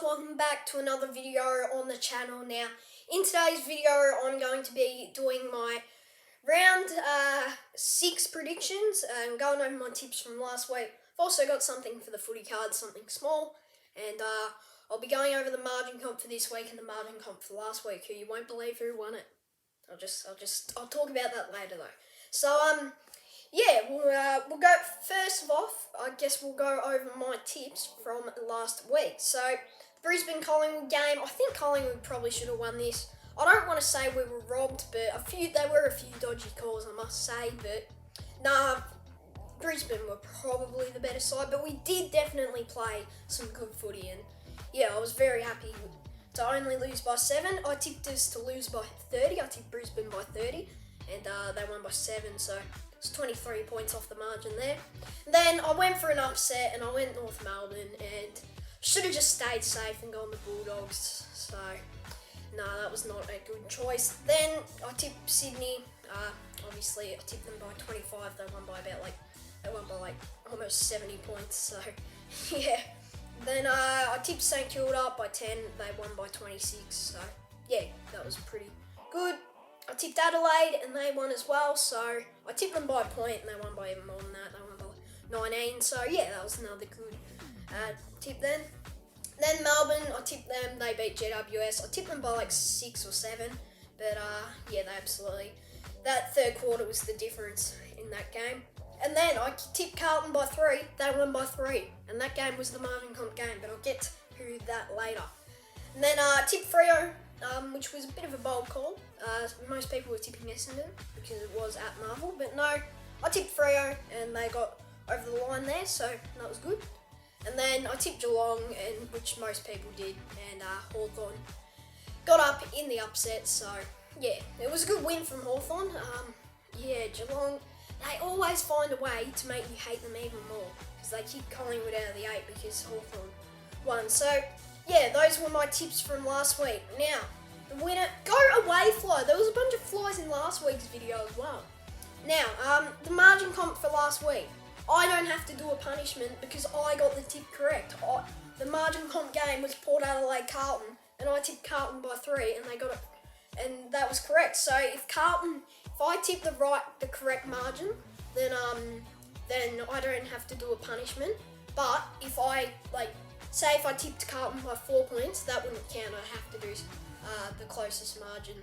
welcome back to another video on the channel. Now, in today's video, I'm going to be doing my round 6 predictions and going over my tips from last week. I've also got something for the footy cards, something small, and I'll be going over the margin comp for this week and the margin comp for last week, who you won't believe who won it. I'll talk about that later though. So yeah, we'll go first off. I guess we'll go over my tips from last week. So Brisbane Collingwood game. I think Collingwood probably should have won this. I don't want to say we were robbed, but there were a few dodgy calls, I must say. But nah, Brisbane were probably the better side. But we did definitely play some good footy, and yeah, I was very happy to only lose by 7. I tipped us to lose by 30. I tipped Brisbane by 30, and they won by 7. So it's 23 points off the margin there. Then I went for an upset and I went North Melbourne and should have just stayed safe and gone the Bulldogs. So, no, that was not a good choice. Then I tipped Sydney. Obviously, I tipped them by 25. They won by almost 70 points. So, yeah. Then I tipped St Kilda by 10. They won by 26. So, yeah, that was pretty good. I tipped Adelaide and they won as well, so I tipped them by a point and they won by even more than that. They won by 19, so yeah, that was another good tip then. Then Melbourne, I tipped them, they beat GWS. I tipped them by like 6 or 7, but yeah, they absolutely, that third quarter was the difference in that game. And then I tipped Carlton by 3, they won by 3, and that game was the margin comp game, but I'll get to that later. And then I tipped Freo, which was a bit of a bold call. Most people were tipping Essendon because it was at Marvel, but no, I tipped Freo and they got over the line there, so that was good. And then I tipped Geelong, and which most people did, and Hawthorn got up in the upset, so yeah, it was a good win from Hawthorn. Yeah, Geelong, they always find a way to make you hate them even more because they kicked Collingwood out of the 8 because Hawthorn won. So yeah, those were my tips from last week. Now, the winner, go away fly. There was a bunch of flies in last week's video as well. Now, the margin comp for last week. I don't have to do a punishment because I got the tip correct. The margin comp game was Port Adelaide Carlton, and I tipped Carlton by 3, and they got it, and that was correct. So if I tip the correct margin, then I don't have to do a punishment. But if say if I tipped Carlton by 4 points, that wouldn't count. I have to do the closest margin,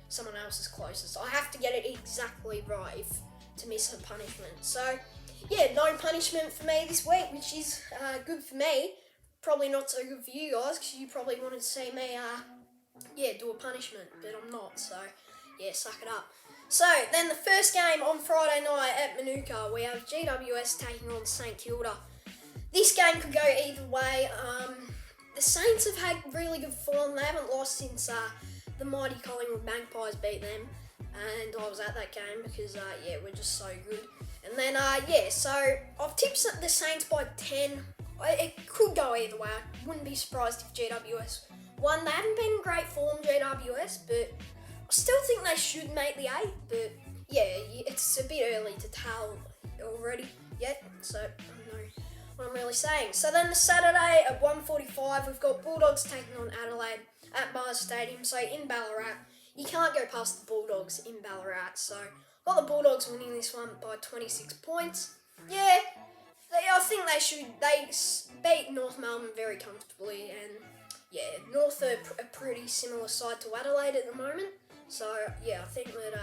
someone else's closest. I have to get it exactly right to miss a punishment. So, yeah, no punishment for me this week, which is good for me. Probably not so good for you guys, because you probably wanted to see me, do a punishment, but I'm not. So, yeah, suck it up. So, then the first game on Friday night at Manuka, we have GWS taking on St Kilda. This game could go either way. The Saints have had really good form. They haven't lost since the mighty Collingwood Magpies beat them. And I was at that game because, we're just so good. And then, so I've tipped the Saints by 10. It could go either way. I wouldn't be surprised if GWS won. They haven't been in great form, GWS, but I still think they should make the 8. But, yeah, it's a bit early to tell already yet. So, I don't know what I'm really saying. So then the Saturday at 1:45, we've got Bulldogs taking on Adelaide at Mars Stadium. So in Ballarat, you can't go past the Bulldogs in Ballarat. So got the Bulldogs winning this one by 26 points. Yeah, I think they should. They beat North Melbourne very comfortably, and yeah, North are a pretty similar side to Adelaide at the moment. So yeah, I think that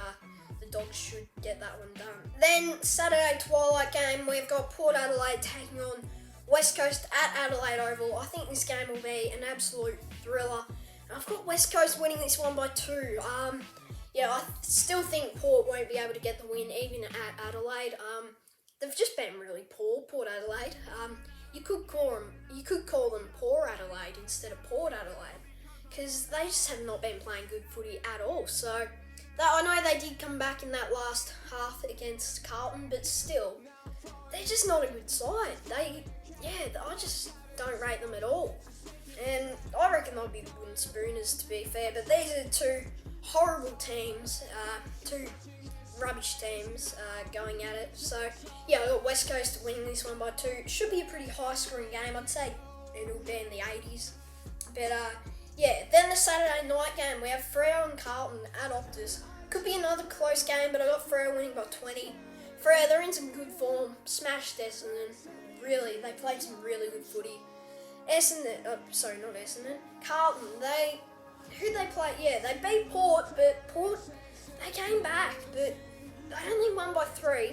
the Dogs should get that one done. Then Saturday twilight game, we've got Port Adelaide taking on West Coast at Adelaide Oval. I think this game will be an absolute thriller. I've got West Coast winning this one by 2. I still think Port won't be able to get the win even at Adelaide. They've just been really poor, Port Adelaide. You could call them Poor Adelaide instead of Port Adelaide, because they just have not been playing good footy at all. So I know they did come back in that last half against Carlton, but still, they're just not a good side. I just don't rate them at all. And I reckon they'll be the wooden spooners, to be fair. But these are two horrible teams, two rubbish teams going at it. So, yeah, I got West Coast winning this one by 2. It should be a pretty high-scoring game. I'd say it'll be in the 80s. But yeah, then the Saturday night game, we have Freo and Carlton at Optus. Could be another close game, but I got Freo winning by 20. Freo, they're in some good form, smashed Essendon. Really, they played some really good footy. Not Essendon. Carlton, who'd they play? Yeah, they beat Port, but Port, they came back, but they only won by 3.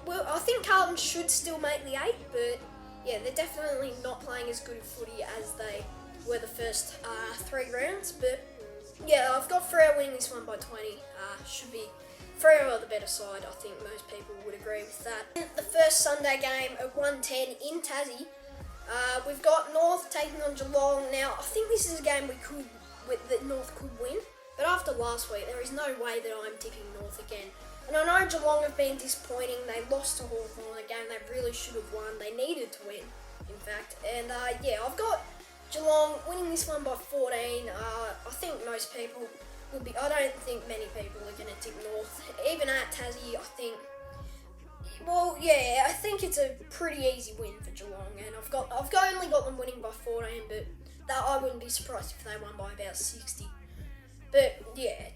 Well, I think Carlton should still make the 8, but yeah, they're definitely not playing as good a footy as they were the first 3 rounds. But yeah, I've got Freo winning this one by 20. Should be Freo are the better side. I think most people would agree with that. The first Sunday game at 1:10 in Tassie. We've got North taking on Geelong. Now, I think this is a game that North could win, but after last week, there is no way that I'm tipping North again. And I know Geelong have been disappointing. They lost to Hawthorn, a game they really should have won. They needed to win, in fact. And yeah, I've got Geelong winning this one by 14. I think most people would be. I don't think many people are going to tip North. Even at Tassie, I think. Well, yeah, I think it's a pretty easy win for Geelong, and I've only got them winning by 14, but that I wouldn't be surprised if they won by about 60. But yeah,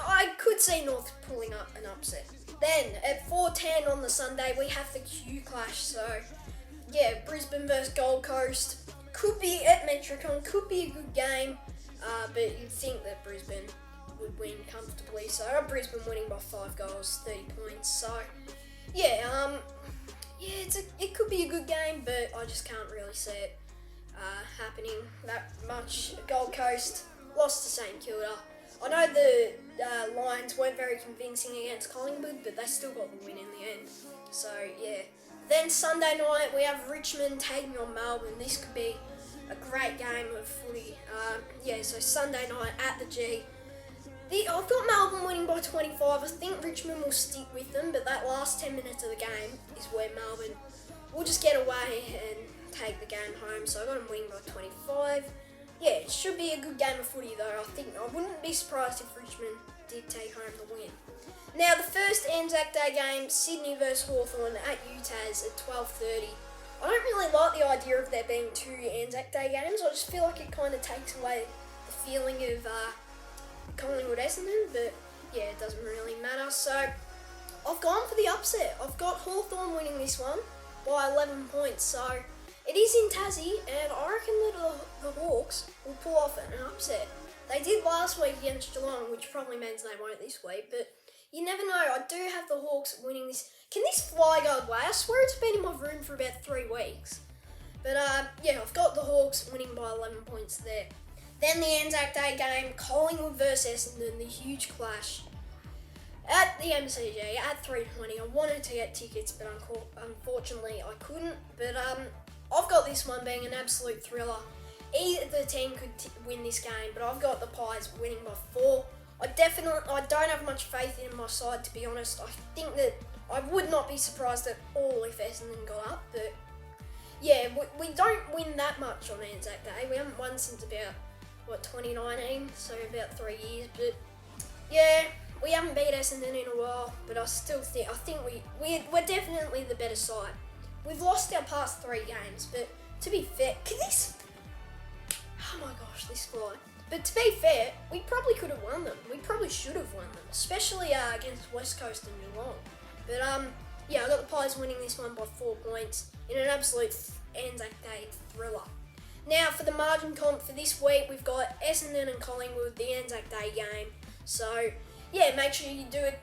I could see North pulling up an upset. Then at 4:10 on the Sunday, we have the Q clash. So yeah, Brisbane versus Gold Coast could be at Metricon, could be a good game, but you'd think that Brisbane would win comfortably. So I got Brisbane winning by 5 goals, 30 points. So yeah, it could be a good game, but I just can't really see it happening that much. Gold Coast lost to St Kilda. I know the Lions weren't very convincing against Collingwood, but they still got the win in the end. So yeah. Then Sunday night we have Richmond taking on Melbourne. This could be a great game of footy. Yeah, so Sunday night at the G. I've got Melbourne winning by 25. I think Richmond will stick with them, but that last 10 minutes of the game is where Melbourne will just get away and take the game home. So I got them winning by 25. Yeah, it should be a good game of footy though. I wouldn't be surprised if Richmond did take home the win. Now the first Anzac Day game, Sydney versus Hawthorn at UTAS at 12:30. I don't really like the idea of there being 2 Anzac Day games. I just feel like it kind of takes away the feeling of Collingwood Essendon, but yeah, it doesn't really matter. So I've gone for the upset. I've got Hawthorn winning this one by 11 points. So it is in Tassie, and I reckon that the Hawks will pull off an upset. They did last week against Geelong, which probably means they won't this week, but you never know. I do have the Hawks winning this. Can this fly go away? I swear it's been in my room for about 3 weeks. But yeah, I've got the Hawks winning by 11 points there. Then the Anzac Day game, Collingwood versus Essendon, the huge clash at the MCG at 3:20. I wanted to get tickets, but unfortunately I couldn't. But I've got this one being an absolute thriller. Either team could win this game, but I've got the Pies winning by 4. I don't have much faith in my side, to be honest. I think that I would not be surprised at all if Essendon got up, but yeah, we don't win that much on Anzac Day. We haven't won since about 2019, so about 3 years. But yeah, we haven't beat Essendon in a while, but I think we're definitely the better side. We've lost our past 3 games, but to be fair, oh my gosh, this fly. But to be fair, we probably could have won them. We probably should have won them, especially against West Coast and Geelong. But yeah, I got the Pies winning this one by 4 points in an absolute Anzac Day thriller. Now for the margin comp for this week, we've got Essendon and Collingwood, the Anzac Day game. So yeah, make sure you do it.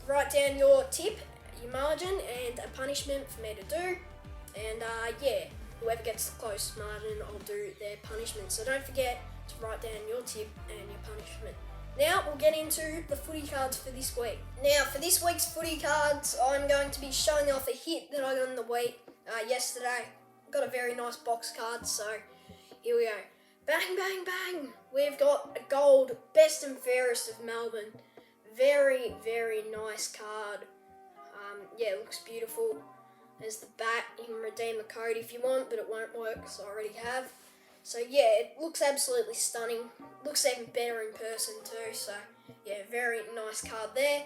Write down your tip, your margin, and a punishment for me to do. And yeah, whoever gets the closest margin, I'll do their punishment. So don't forget to write down your tip and your punishment. Now we'll get into the footy cards for this week. Now for this week's footy cards, I'm going to be showing off a hit that I got in the week yesterday. Got a very nice box card, so here we go. Bang, bang, bang! We've got a gold best and fairest of Melbourne. Very, very nice card. Yeah, it looks beautiful. There's the back. You can redeem the code if you want, but it won't work because I already have. So yeah, it looks absolutely stunning. Looks even better in person too. So yeah, very nice card there.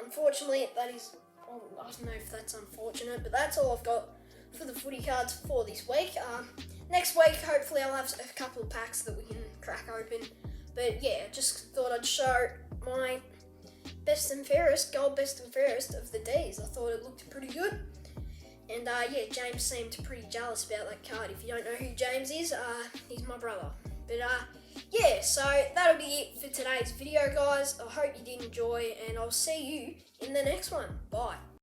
Unfortunately, that is. Oh, I don't know if that's unfortunate, but that's all I've got for the footy cards for this week. next week, hopefully, I'll have a couple of packs that we can crack open. But yeah, just thought I'd show my best and fairest, gold best and fairest of the Ds. I thought it looked pretty good. And yeah, James seemed pretty jealous about that card. If you don't know who James is, he's my brother. But yeah, so that'll be it for today's video, guys. I hope you did enjoy, and I'll see you in the next one. Bye.